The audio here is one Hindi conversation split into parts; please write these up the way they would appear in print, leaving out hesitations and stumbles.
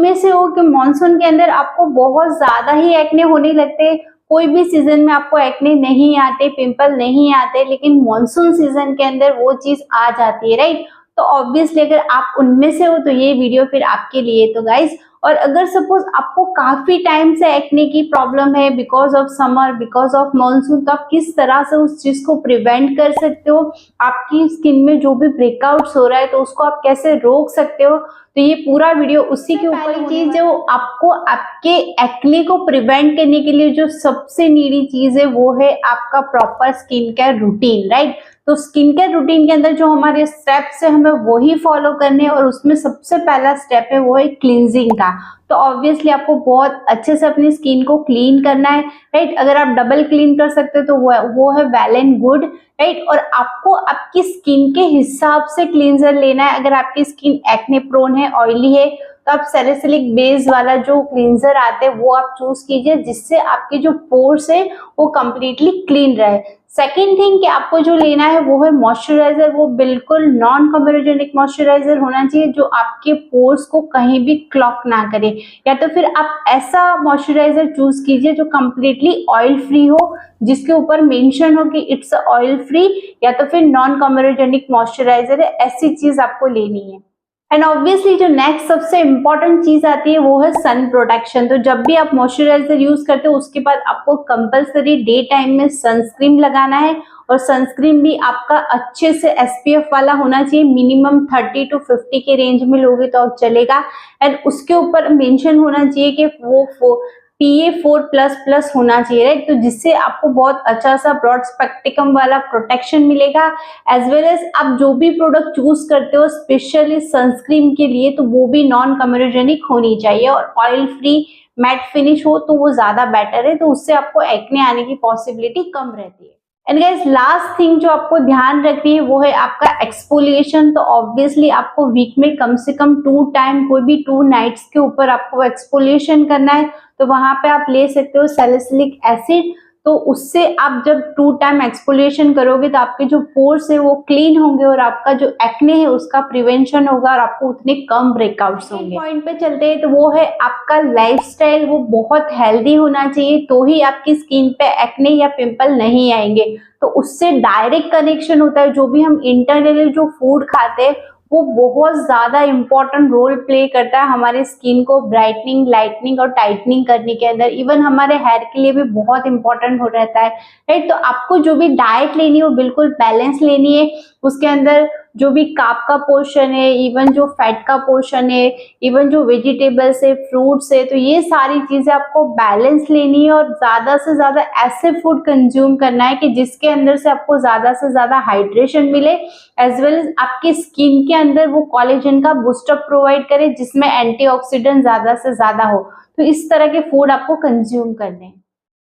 उनमें से हो कि मॉनसून के अंदर आपको बहुत ज्यादा ही एक्ने होने लगते हैं, कोई भी सीजन में आपको एक्ने नहीं आते, पिंपल नहीं आते, लेकिन मॉनसून सीजन के अंदर वो चीज आ जाती है, राइट। तो ऑब्वियसली अगर आप उनमें से हो तो ये वीडियो फिर आपके लिए। तो गाइस, और अगर सपोज आपको काफी टाइम से एक्ने की प्रॉब्लम है because of summer, because of monsoon, तो आप किस तरह से उस चीज को प्रिवेंट कर सकते हो, आपकी स्किन में जो भी ब्रेकआउट्स हो रहा है तो उसको आप कैसे रोक सकते हो, तो ये पूरा वीडियो उसी के ऊपर। चीज जो आपको आपके एक्ने को प्रिवेंट करने के लिए जो सबसे नीडी चीज है वो है आपका proper skin care routine, right. तो स्किन केयर रूटीन के अंदर जो हमारे स्टेप्स है हमें वही फॉलो करने हैं, और उसमें सबसे पहला स्टेप है वो है क्लींजिंग का। तो ऑब्वियसली आपको बहुत अच्छे से अपनी स्किन को क्लीन करना है, राइट। अगर आप डबल क्लीन कर सकते हो तो वो है वेल एंड गुड, राइट। और आपको आपकी स्किन के हिसाब से क्लींजर लेना है। अगर आपकी स्किन एक्ने प्रोन है, ऑयली है, तो आप सैलिसिलिक बेस वाला जो क्लींजर आते हैं वो आप चूज कीजिए, जिससे आपके जो पोर्स है वो कंप्लीटली क्लीन रहे। सेकेंड थिंग कि आपको जो लेना है वो है मॉइस्चराइजर। वो बिल्कुल नॉन कमेरोजेनिक मॉइस्चराइजर होना चाहिए जो आपके पोर्स को कहीं भी क्लॉग ना करे, या तो फिर आप ऐसा मॉइस्चराइजर चूज कीजिए जो कंप्लीटली ऑयल फ्री हो, जिसके ऊपर मेंशन हो कि इट्स ऑयल फ्री, या तो फिर नॉन कमेरोजेनिक मॉइस्चराइजर है, ऐसी चीज आपको लेनी है। एंड ऑब्वियसली जो नेक्स्ट सबसे इंपॉर्टेंट चीज आती है वो है सन प्रोटेक्शन। तो जब भी आप मॉइस्चराइजर यूज करते हो उसके बाद आपको कंपलसरी डे टाइम में सनस्क्रीन लगाना है, और सनस्क्रीन भी आपका अच्छे से एसपीएफ वाला होना चाहिए। मिनिमम 30 to 50 के रेंज में लोगे तो चलेगा। एंड उसके ऊपर मेंशन होना चाहिए कि वो PA4++ होना चाहिए, राइट। तो जिससे आपको बहुत अच्छा सा ब्रॉड स्पेक्ट्रम वाला प्रोटेक्शन मिलेगा। एज वेल एज आप जो भी प्रोडक्ट चूज करते हो स्पेशली सनस्क्रीन के लिए, तो वो भी नॉन कमेरोजेनिक होनी चाहिए, और ऑयल फ्री मैट फिनिश हो तो वो ज्यादा बेटर है। तो उससे आपको एक्ने आने की पॉसिबिलिटी कम रहती है। एंड गाइस, लास्ट थिंग जो आपको ध्यान रखनी है वो है आपका एक्सफोलिएशन। तो ऑब्वियसली आपको वीक में कम से कम 2 टाइम, कोई भी 2 नाइट्स के ऊपर आपको एक्सफोलिएशन करना है। तो वहां पे आप ले सकते हो सैलिसिलिक एसिड। तो उससे आप जब 2 टाइम एक्सफोलिएशन करोगे तो आपके जो पोर्स है वो क्लीन होंगे, और आपका जो एक्ने है उसका प्रिवेंशन होगा, और आपको उतने कम ब्रेकआउट्स होंगे। पॉइंट पे चलते हैं तो वो है आपका लाइफस्टाइल। वो बहुत हेल्दी होना चाहिए, तो ही आपकी स्किन पे एक्ने या पिंपल नहीं आएंगे। तो उससे डायरेक्ट कनेक्शन होता है। जो भी हम इंटरनली जो फूड खाते हैं वो बहुत ज्यादा इंपॉर्टेंट रोल प्ले करता है हमारे स्किन को ब्राइटनिंग, लाइटनिंग और टाइटनिंग करने के अंदर। इवन हमारे हेयर के लिए भी बहुत इंपॉर्टेंट हो रहता है, राइट। तो आपको जो भी डाइट लेनी है वो बिल्कुल बैलेंस लेनी है। उसके अंदर जो भी कार्ब का पोर्शन है, इवन जो फैट का पोर्शन है, इवन जो वेजिटेबल्स है, फ्रूट्स है, तो ये सारी चीजें आपको बैलेंस लेनी है, और ज्यादा से ज्यादा ऐसे फूड कंज्यूम करना है कि जिसके अंदर से आपको ज्यादा से ज्यादा हाइड्रेशन मिले, एज वेल एज आपकी स्किन के अंदर वो कोलेजन का बूस्टअप प्रोवाइड करे, जिसमें एंटीऑक्सीडेंट ज्यादा से ज्यादा हो। तो इस तरह के फूड आपको कंज्यूम करने हैं।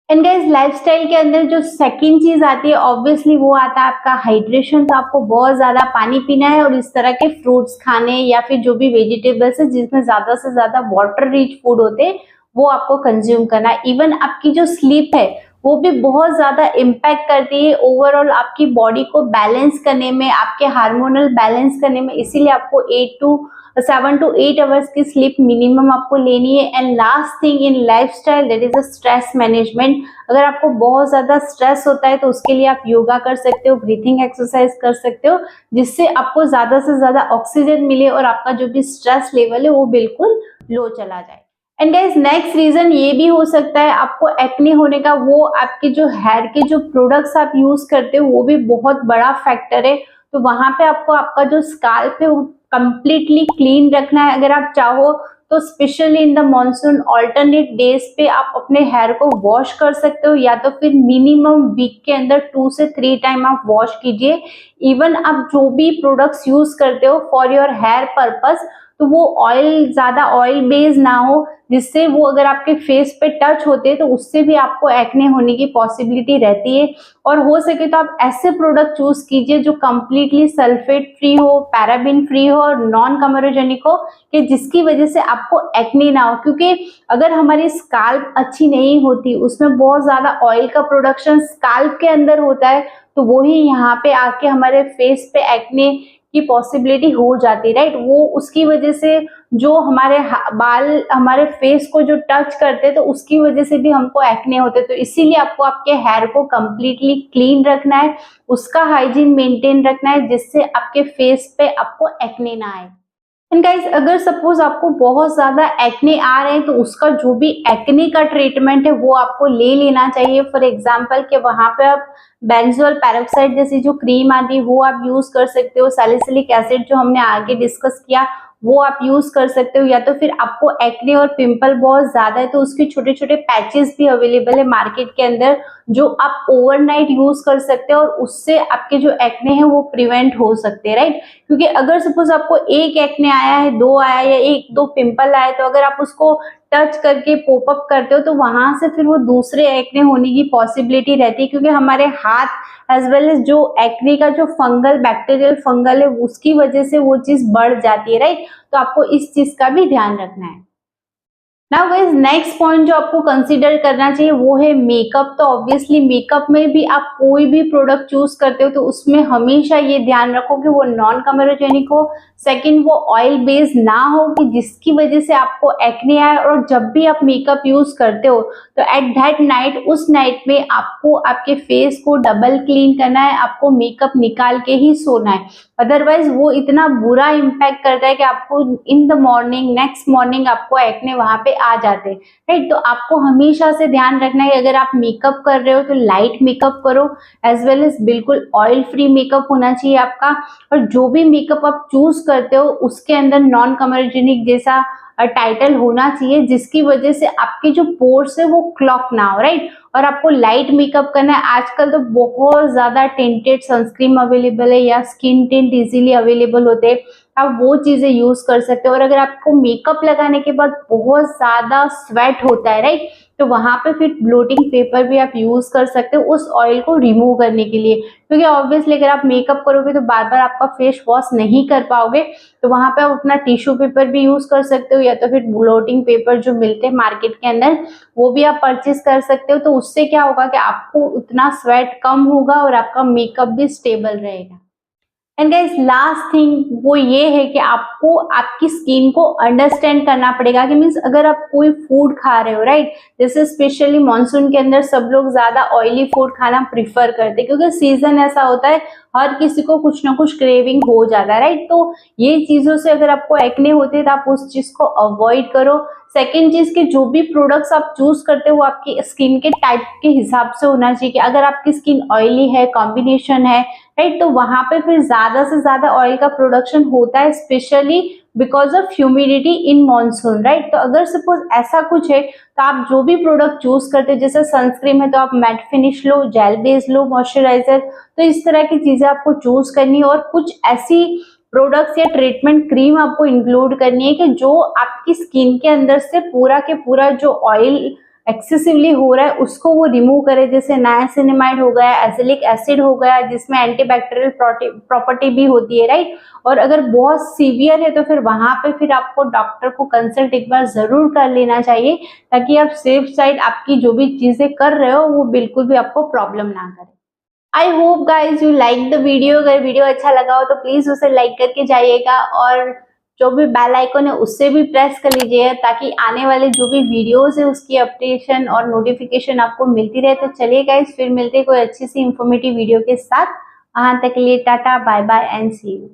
एंड गाइस, लाइफस्टाइल के अंदर जो सेकंड चीज आती है ऑब्वियसली वो आता है आपका हाइड्रेशन। तो आपको बहुत ज्यादा पानी पीना है, और इस तरह के फ्रूट्स खाने, या फिर जो भी वेजिटेबल्स है जिसमें ज्यादा से ज्यादा वाटर रिच फूड होते हैं वो आपको कंज्यूम करना है। इवन आपकी जो स्लीप है वो भी बहुत ज्यादा इम्पैक्ट करती है ओवरऑल आपकी बॉडी को बैलेंस करने में, आपके हार्मोनल बैलेंस करने में। इसीलिए आपको 7 to 8 आवर्स की स्लीप मिनिमम आपको लेनी है। And last thing in lifestyle that is a stress management. अगर आपको बहुत ज्यादा स्ट्रेस होता है तो उसके लिए आप योगा कर सकते हो, ब्रीथिंग एक्सरसाइज कर सकते हो, जिससे आपको ज्यादा से ज्यादा ऑक्सीजन मिले और आपका जो भी स्ट्रेस लेवल है वो बिल्कुल लो चला जाए। एंड गाइस, नेक्स्ट रीजन ये भी हो सकता है आपको एक्ने होने का, वो आपके जो हेयर के जो प्रोडक्ट्स आप यूज करते हो वो भी बहुत बड़ा फैक्टर है। तो वहां पे आपको आपका जो स्काल्प है वो कंप्लीटली क्लीन रखना है। अगर आप चाहो तो specially in the monsoon alternate days पे आप अपने हेयर को वॉश कर सकते हो, या तो फिर मिनिमम वीक के अंदर 2 से 3 टाइम आप वॉश कीजिए। इवन आप जो भी प्रोडक्ट्स यूज करते हो फॉर योर हेयर पर्पस, तो वो ऑयल ज्यादा ऑयल बेस्ड ना हो, जिससे वो अगर आपके फेस पे टच होते हैं तो उससे भी आपको एक्ने होने की पॉसिबिलिटी रहती है। और हो सके तो आप ऐसे प्रोडक्ट चूज कीजिए जो कंप्लीटली सल्फेट फ्री हो, पैराबिन फ्री हो और नॉन कमेरोजेनिक हो, कि जिसकी वजह से आपको एक्ने ना हो। क्योंकि अगर हमारी स्काल्प अच्छी नहीं होती, उसमें बहुत ज्यादा ऑयल का प्रोडक्शन स्काल्प के अंदर होता है, तो वो ही यहाँ पे आके हमारे फेस पे एक्ने की पॉसिबिलिटी हो जाती है, राइट। वो उसकी वजह से जो हमारे बाल हमारे फेस को जो टच करते हैं तो उसकी वजह से भी हमको एक्ने होते हैं। तो इसीलिए आपको आपके हेयर को कंप्लीटली क्लीन रखना है, उसका हाइजीन मेंटेन रखना है, जिससे आपके फेस पे आपको एक्ने ना आए। एंड गाइस, अगर सपोज आपको बहुत ज्यादा एक्ने आ रहे हैं तो उसका जो भी एक्ने का ट्रीटमेंट है वो आपको ले लेना चाहिए। फॉर एग्जांपल कि वहां पे आप बेंजोल पेरोक्साइड जैसी जो क्रीम आती है वो आप यूज कर सकते हो। सैलिसिलिक एसिड जो हमने आगे डिस्कस किया वो आप यूज कर सकते हो। या तो फिर आपको एक्ने और पिंपल बहुत ज्यादा है तो उसके छोटे छोटे पैचेस भी अवेलेबल है मार्केट के अंदर, जो आप ओवरनाइट यूज कर सकते हो और उससे आपके जो एक्ने है वो प्रिवेंट हो सकते हैं, राइट। क्योंकि अगर सपोज आपको एक एक्ने आया है, दो आया या एक दो पिंपल आया, तो अगर आप उसको टच करके पॉप अप करते हो तो वहां से फिर वो दूसरे एक्ने होने की पॉसिबिलिटी रहती है, क्योंकि हमारे हाथ एज वेल एज जो एक्ने का जो फंगल बैक्टीरियल फंगल है उसकी वजह से वो चीज बढ़ जाती है, राइट। तो आपको इस चीज का भी ध्यान रखना है। नाउ गाइस, नेक्स्ट पॉइंट जो आपको कंसीडर करना चाहिए वो है मेकअप। तो ऑब्वियसली मेकअप में भी आप कोई भी प्रोडक्ट चूज करते हो तो उसमें हमेशा ये ध्यान रखो कि वो नॉन कमेरोजेनिक हो, सेकंड वो ऑयल बेस्ड ना हो कि जिसकी वजह से आपको एक्ने आए। और जब भी आप मेकअप यूज करते हो तो एट दैट नाइट, उस नाइट में आपको आपके फेस को डबल क्लीन करना है, आपको मेकअप निकाल के ही सोना है। अदरवाइज वो इतना बुरा इम्पैक्ट करता है कि आपको in the morning, next morning आपको एक्ने वहां पे आ जाते हैं, राइट। तो आपको हमेशा से ध्यान रखना है अगर आप मेकअप कर रहे हो तो लाइट मेकअप करो, एज वेल एज बिल्कुल ऑयल फ्री मेकअप होना चाहिए आपका। और जो भी मेकअप आप चूज करते हो उसके अंदर नॉन कमर्जेनिक जैसा टाइटल होना चाहिए, जिसकी वजह से आपके जो पोर्स है वो क्लॉक ना हो, राइट। और आपको लाइट मेकअप करना है। आजकल तो बहुत ज्यादा टिंटेड सनस्क्रीन अवेलेबल है या स्किन टिंट इजीली अवेलेबल होते हैं, आप वो चीजें यूज कर सकते हो। और अगर आपको मेकअप लगाने के बाद बहुत ज्यादा स्वेट होता है, राइट, तो वहां पे फिर ब्लोटिंग पेपर भी आप यूज कर सकते हो उस ऑयल को रिमूव करने के लिए। क्योंकि ऑब्वियसली अगर आप मेकअप करोगे तो बार बार आपका फेस वॉश नहीं कर पाओगे, तो वहां पे आप अपना टिश्यू पेपर भी यूज कर सकते हो या तो फिर ब्लोटिंग पेपर जो मिलते हैं मार्केट के अंदर वो भी आप परचेज कर सकते हो। तो उससे क्या होगा कि आपको उतना स्वेट कम होगा और आपका मेकअप भी स्टेबल रहेगा। एंड गाइस, लास्ट थिंग वो ये है कि आपको आपकी स्किन को अंडरस्टैंड करना पड़ेगा कि मीन्स अगर आप कोई फूड खा रहे हो, राइट, जैसे स्पेशली मानसून के अंदर सब लोग ज्यादा ऑयली फूड खाना प्रिफर करते हैं क्योंकि सीजन ऐसा होता है, हर किसी को कुछ ना कुछ क्रेविंग हो जाता है, राइट। तो ये चीजों से अगर आपको एक्ने होते हैं तो आप उस चीज को अवॉइड करो। सेकेंड चीज के जो भी प्रोडक्ट्स आप चूज करते हो वो आपकी स्किन के टाइप के हिसाब से होना चाहिए कि अगर आपकी स्किन ऑयली है, कॉम्बिनेशन है, राइट, तो वहां पे फिर ज्यादा से ज्यादा ऑयल का प्रोडक्शन होता है, specially because of humidity in monsoon, right. तो अगर सपोज ऐसा कुछ है तो आप जो भी प्रोडक्ट चूज करते हो, जैसे सनस्क्रीन है तो आप मैट फिनिश लो, जेल बेस लो, मॉइस्चराइजर, तो इस तरह की चीजें आपको चूज करनी है। और कुछ ऐसी प्रोडक्ट्स या ट्रीटमेंट क्रीम आपको इंक्लूड करनी है कि जो आपकी स्किन के अंदर से पूरा के पूरा जो ऑयल एक्सेसिवली हो रहा है उसको वो रिमूव करे, जैसे नायासिनामाइड हो गया, एसिलिक एसिड हो गया, जिसमें एंटीबैक्टीरियल प्रॉपर्टी भी होती है, राइट। और अगर बहुत सीवियर है तो फिर वहां पे फिर आपको डॉक्टर को कंसल्ट एक बार जरूर कर लेना चाहिए, ताकि आप सेफ साइड आपकी जो भी चीजें कर रहे हो वो बिल्कुल भी आपको प्रॉब्लम ना करे। I hope guys you like the video. अगर वीडियो अच्छा लगा हो तो प्लीज उसे लाइक करके जाइएगा और जो भी बेल आइकन है उससे भी प्रेस कर लीजिएगा, ताकि आने वाले जो भी वीडियोस है उसकी अपडेशन और नोटिफिकेशन आपको मिलती रहे। तो चलिए गाइज, फिर मिलते हैं कोई अच्छी सी इंफॉर्मेटिव वीडियो के साथ। वहां तक के लिए tata, bye bye and see you.